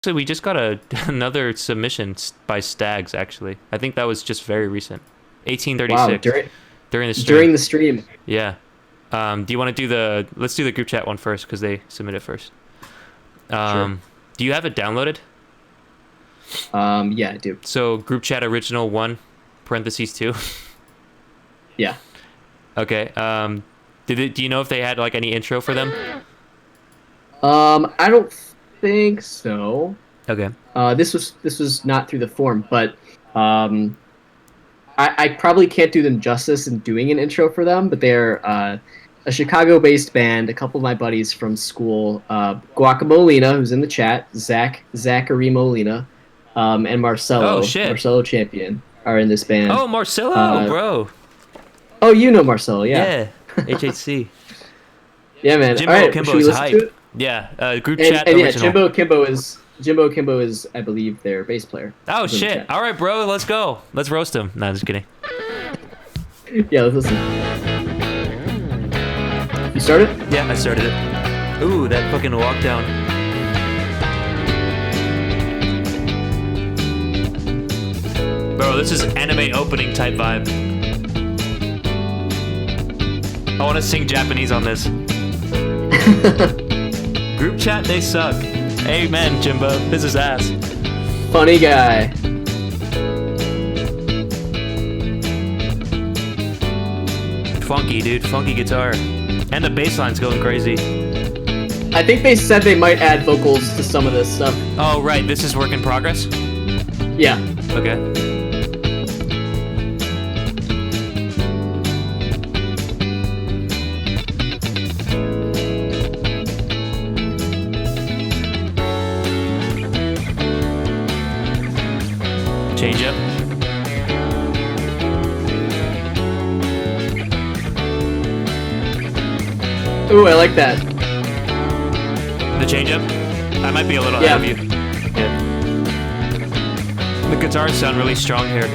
So we just got another submission by Stags, actually. I think that was just very recent. Wow, 1836 during the stream. during the stream. Yeah. Do you want to do let's do the group chat one first because they submitted first. Sure. Do you have it downloaded? Yeah, I do. So group chat original 1 parentheses 2. Yeah. Okay. Do you know if they had like any intro for them? I don't think so. Okay. This was not through the forum, but I probably can't do them justice in doing an intro for them. But they're a Chicago-based band. A couple of my buddies from school, Guacamolina, who's in the chat, Zachary Molina, and Marcelo, Oh shit. Marcelo Champion, are in this band. Oh, Marcelo, bro. Oh, you know Marcelo, yeah. Yeah. HHC. Yeah, man. Jimbo All right, Kimbo should we is listen hype. to it? Yeah. Group And, chat and yeah, original. Jimbo Kimbo is, I believe, their bass player. Oh Who's in the shit. chat. All right, bro. Let's go. Let's roast him. Nah, just kidding. Yeah, let's listen. You started? Yeah, I started it. Ooh, that fucking walk down. Bro, this is anime opening type vibe. I want to sing Japanese on this. Group chat, they suck. Amen, Jimbo. This is ass. Funny guy. Funky, dude. Funky guitar. And the bass line's going crazy. I think they said they might add vocals to some of this stuff. Oh, right. This is work in progress? Yeah. Okay. Change up. Ooh, I like that. The change up? I might be a little ahead of you. Yeah. The guitars sound really strong here.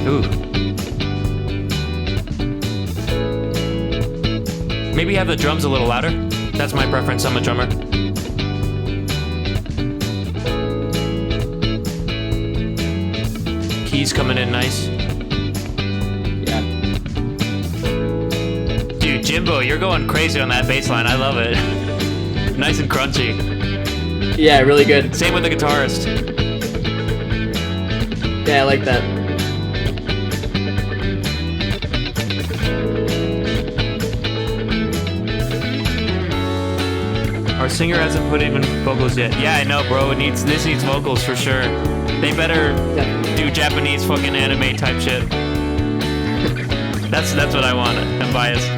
Ooh. Maybe have the drums a little louder. That's my preference. I'm a drummer. Keys coming in nice. Yeah. Dude, Jimbo, you're going crazy on that bass line. I love it. Nice and crunchy. Yeah, really good. Same with the guitarist. Yeah, I like that. Our singer hasn't put even vocals yet. Yeah, I know, bro. This needs vocals for sure. They better do Japanese fucking anime type shit. That's what I want. I'm biased.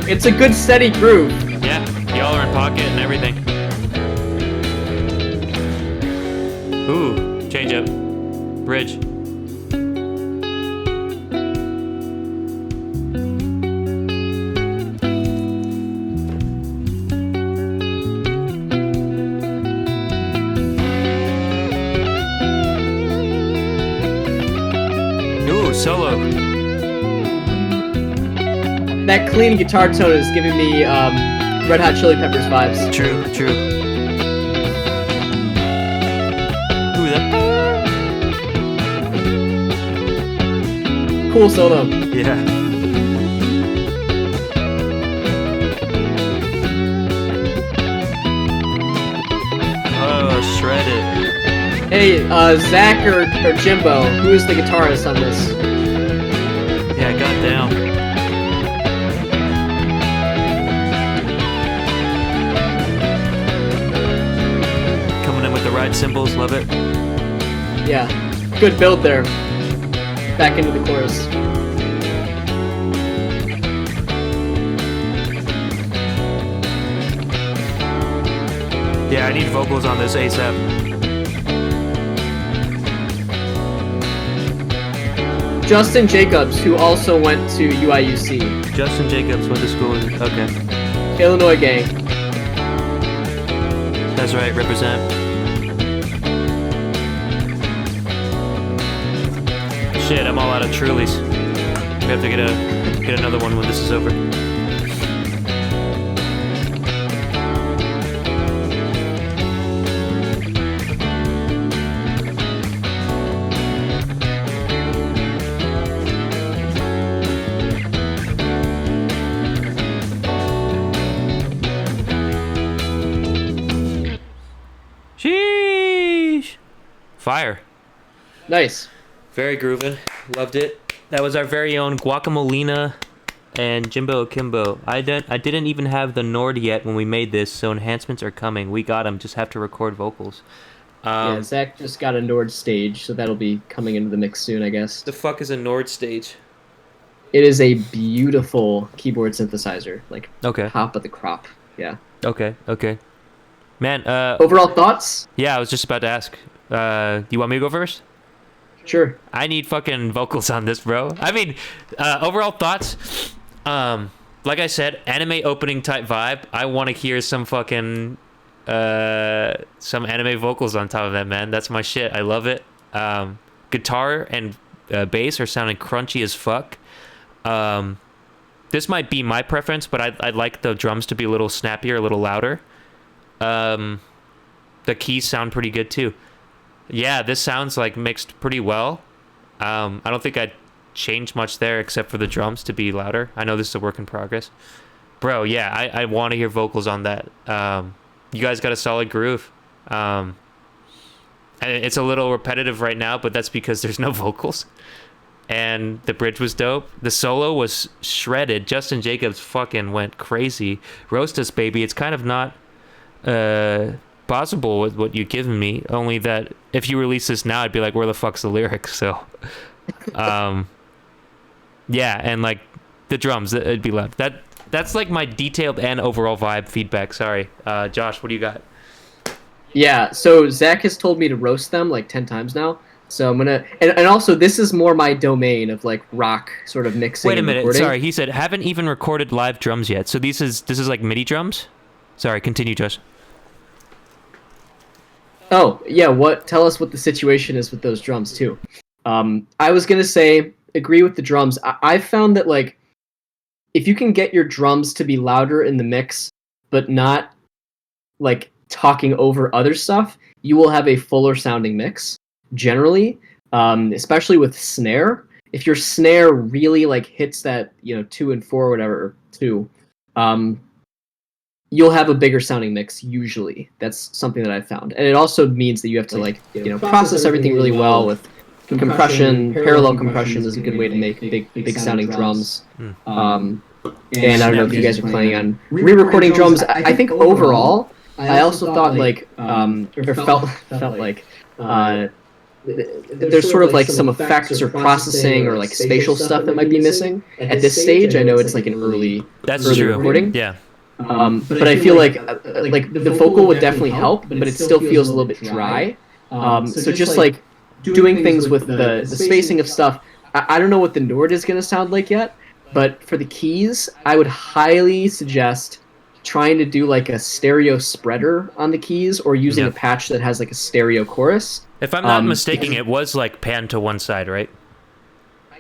It's a good steady groove. Yeah, y'all are in pocket and everything. Ooh, change up. Bridge. Ooh, solo. That clean guitar tone is giving me Red Hot Chili Peppers vibes. True. Ooh, that. Cool solo. Yeah. Oh, shredded. Hey, Zach or Jimbo, who is the guitarist on this? Yeah, goddamn. Coming in with the ride cymbals, love it. Yeah, good build there. Back into the chorus. Yeah, I need vocals on this ASAP. Justin Jacobs, who also went to UIUC. Justin Jacobs went to school. Okay. Illinois gang. That's right, represent. Shit, I'm all out of Trulies. We have to get another one when this is over. Sheesh! Fire. Nice. Very groovin'. Loved it. That was our very own Guacamolina and Jimbo Akimbo. I didn't even have the Nord yet when we made this, so enhancements are coming. We got them. Just have to record vocals. Yeah, Zach just got a Nord stage, so that'll be coming into the mix soon, I guess. The fuck is a Nord stage? It is a beautiful keyboard synthesizer, like Okay. top of the crop. Yeah. Okay. Man, Overall thoughts? yeah, I was just about to ask. Do you want me to go first? Sure. I need fucking vocals on this, bro. I mean, overall thoughts. Like I said, anime opening type vibe. I want to hear some fucking some anime vocals on top of that, man. That's my shit. I love it. Guitar and bass are sounding crunchy as fuck. This might be my preference, but I'd like the drums to be a little snappier, a little louder. The keys sound pretty good too. Yeah, this sounds like mixed pretty well. I don't think I'd change much there except for the drums to be louder. I know this is a work in progress. Bro, yeah, I want to hear vocals on that. You guys got a solid groove. And it's a little repetitive right now, but that's because there's no vocals. And the bridge was dope. The solo was shredded. Justin Jacobs fucking went crazy. Roast Us Baby, it's kind of not possible with what you've given me, only that if you release this now, I'd be like, where the fuck's the lyrics? So yeah, and like the drums, it'd be loud. That's like my detailed and overall vibe feedback. Sorry. Josh, what do you got? Yeah, so Zach has told me to roast them like 10 times now. So I'm gonna, and also this is more my domain of like rock sort of mixing. Wait a minute, recording. sorry. He said haven't even recorded live drums yet. So this is like MIDI drums. Sorry, continue, Josh. Oh yeah, tell us what the situation is with those drums too. I was gonna say agree with the drums. I've found that like if you can get your drums to be louder in the mix, but not like talking over other stuff, you will have a fuller sounding mix. Generally, especially with snare, if your snare really like hits that 2 and 4 or whatever 2, you'll have a bigger sounding mix usually. That's something that I've found, and it also means that you have to like process everything really well with compression. Parallel compression is a good way to make big sounding drums. And I don't know if you guys are planning on re-recording drums. I think overall, I also thought like or felt like. There's sort of like some effects or processing or like spatial stuff that might be missing at this stage. I know it's like an early true. recording. Yeah. But I feel like the vocal would definitely help, but it still feels a little bit dry. So just like doing things with the spacing of stuff. I don't know what the Nord is going to sound like yet, but for the keys, I would highly suggest trying to do like a stereo spreader on the keys or using a patch that has like a stereo chorus. If I'm not mistaken, it was like pan to one side, right?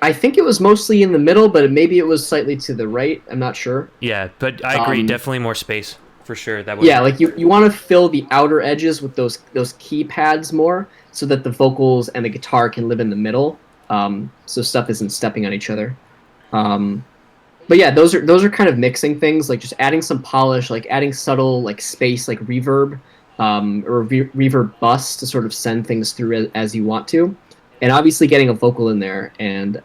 I think it was mostly in the middle, but maybe it was slightly to the right. I'm not sure. Yeah, but I agree. Definitely more space for sure. That yeah, like you want to fill the outer edges with those keypads more, so that the vocals and the guitar can live in the middle. So stuff isn't stepping on each other. But yeah, those are kind of mixing things, like just adding some polish, like adding subtle like space, like reverb, or reverb bus to sort of send things through as you want to, and obviously getting a vocal in there, and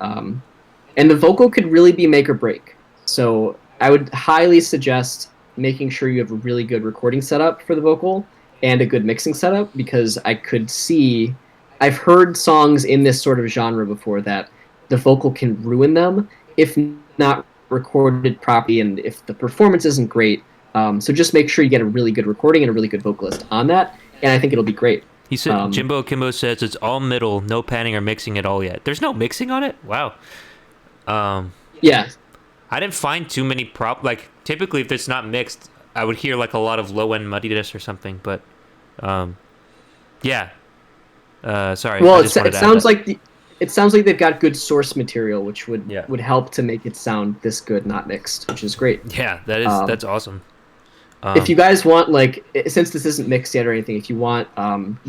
the vocal could really be make or break. So I would highly suggest making sure you have a really good recording setup for the vocal and a good mixing setup, because I've heard songs in this sort of genre before that the vocal can ruin them if not recorded properly and if the performance isn't great. So just make sure you get a really good recording and a really good vocalist on that, and I think it'll be great. He said, Jimbo Kimbo says it's all middle, no panning or mixing at all yet. There's no mixing on it? Wow. Yeah. I didn't find too many like typically if it's not mixed, I would hear like a lot of low end muddiness or something. But yeah. Sorry. Well, I just wanted it to add sounds that. like it sounds like they've got good source material, which Yeah. would help to make it sound this good, not mixed, which is great. Yeah, that's awesome. If you guys want, like, since this isn't mixed yet or anything, if you want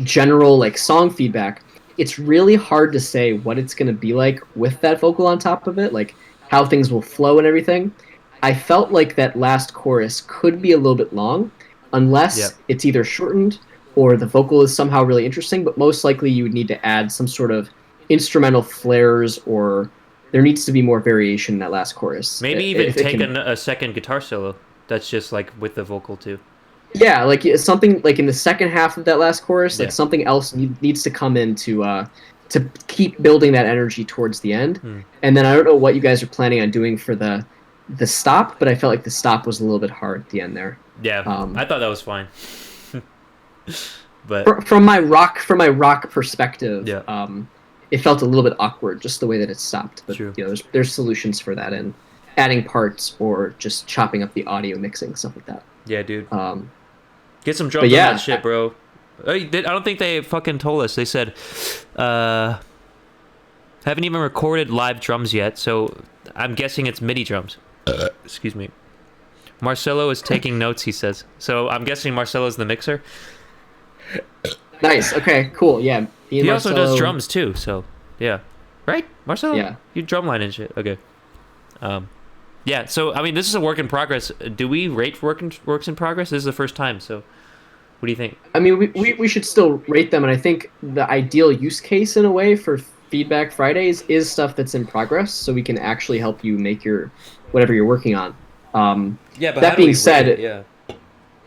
general like song feedback, it's really hard to say what it's going to be like with that vocal on top of it, like how things will flow and everything. I felt like that last chorus could be a little bit long, unless Yep. it's either shortened or the vocal is somehow really interesting. But most likely, you would need to add some sort of instrumental flares, or there needs to be more variation in that last chorus. Maybe even If it take can- a second guitar solo. That's just like with the vocal too. Yeah, like something like in the second half of that last chorus, like Yeah. something else needs to come in to keep building that energy towards the end. And then I don't know what you guys are planning on doing for the stop, but I felt like the stop was a little bit hard at the end there. Yeah, I thought that was fine. But From my rock perspective, Yeah. It felt a little bit awkward just the way that it stopped. But True. you know, there's solutions for that, and adding parts or just chopping up the audio, mixing stuff like that. yeah, dude, Um, get some drums yeah, on that shit, bro. I don't think they fucking told us. They said, haven't even recorded live drums yet, so I'm guessing it's MIDI drums. Excuse me. Marcelo is taking notes, he says. So I'm guessing Marcelo's the mixer. nice. Okay. Cool. Yeah. Me and He also does Marcelo- drums too, so yeah. Right? Marcelo? Yeah. You drumline and shit. Okay. Yeah, so I mean this is a work in progress. Do we rate works in progress? This is the first time, so what do you think? I mean, we should still rate them, and I think the ideal use case in a way for Feedback Fridays is stuff that's in progress, so we can actually help you make your whatever you're working on. Yeah, but that being said, yeah.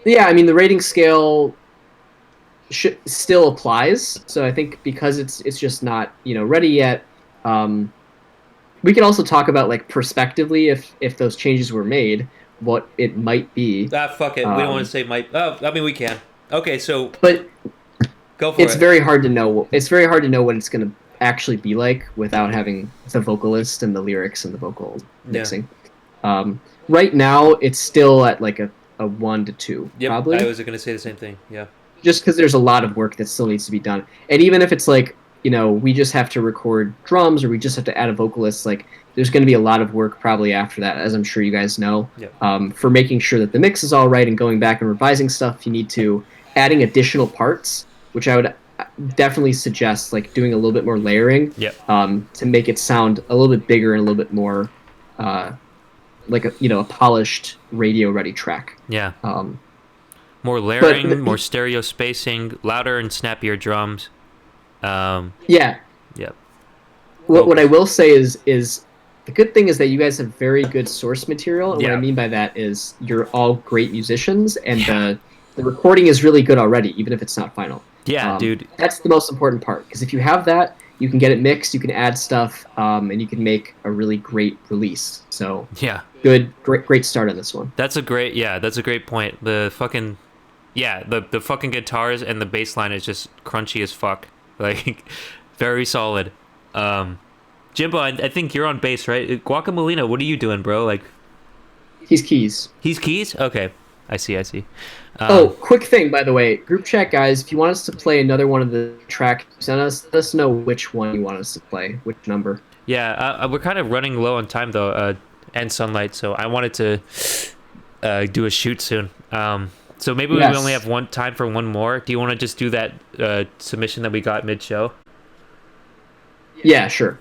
yeah, I mean the rating scale still applies. So I think because it's just not ready yet. We can also talk about like prospectively if those changes were made, what it might be. Fuck it. We don't want to say might. Oh, I mean we can. Okay, so But go for it's it. very hard to know. It's very hard to know what it's going to actually be like without having the vocalist and the lyrics and the vocal mixing. Right now, it's still at like a 1 to 2, Yep, probably. I was going to say the same thing. Yeah. Just because there's a lot of work that still needs to be done. And even if it's like, we just have to record drums or we just have to add a vocalist, like there's going to be a lot of work probably after that, as I'm sure you guys know. Yep. For making sure that the mix is all right and going back and revising stuff, you need to adding additional parts, which I would definitely suggest like doing a little bit more layering. Yep. To make it sound a little bit bigger and a little bit more like a polished radio ready track. Yeah. Um, More layering, more stereo spacing, louder and snappier drums. yeah. Yep. What I will say is the good thing is that you guys have very good source material, and what Yeah. I mean by that is you're all great musicians, and the recording is really good already, even if it's not final. Yeah, dude. That's the most important part, because if you have that, you can get it mixed, you can add stuff, and you can make a really great release. So Yeah. great start on this one. That's a great point. The fucking the fucking guitars and the bass line is just crunchy as fuck. Like very solid. Jimbo, I think you're on bass, right? Guacamolina, what are you doing, bro? Like He's keys. he's keys? Okay. I see. Quick thing, by the way, group chat guys, if you want us to play another one of the tracks, let us know which one you want us to play, which number. Yeah, we're kind of running low on time though, and sunlight, so I wanted to do a shoot soon. So maybe we Yes. only have time for one more. Do you want to just do that submission that we got mid-show? Yeah, sure.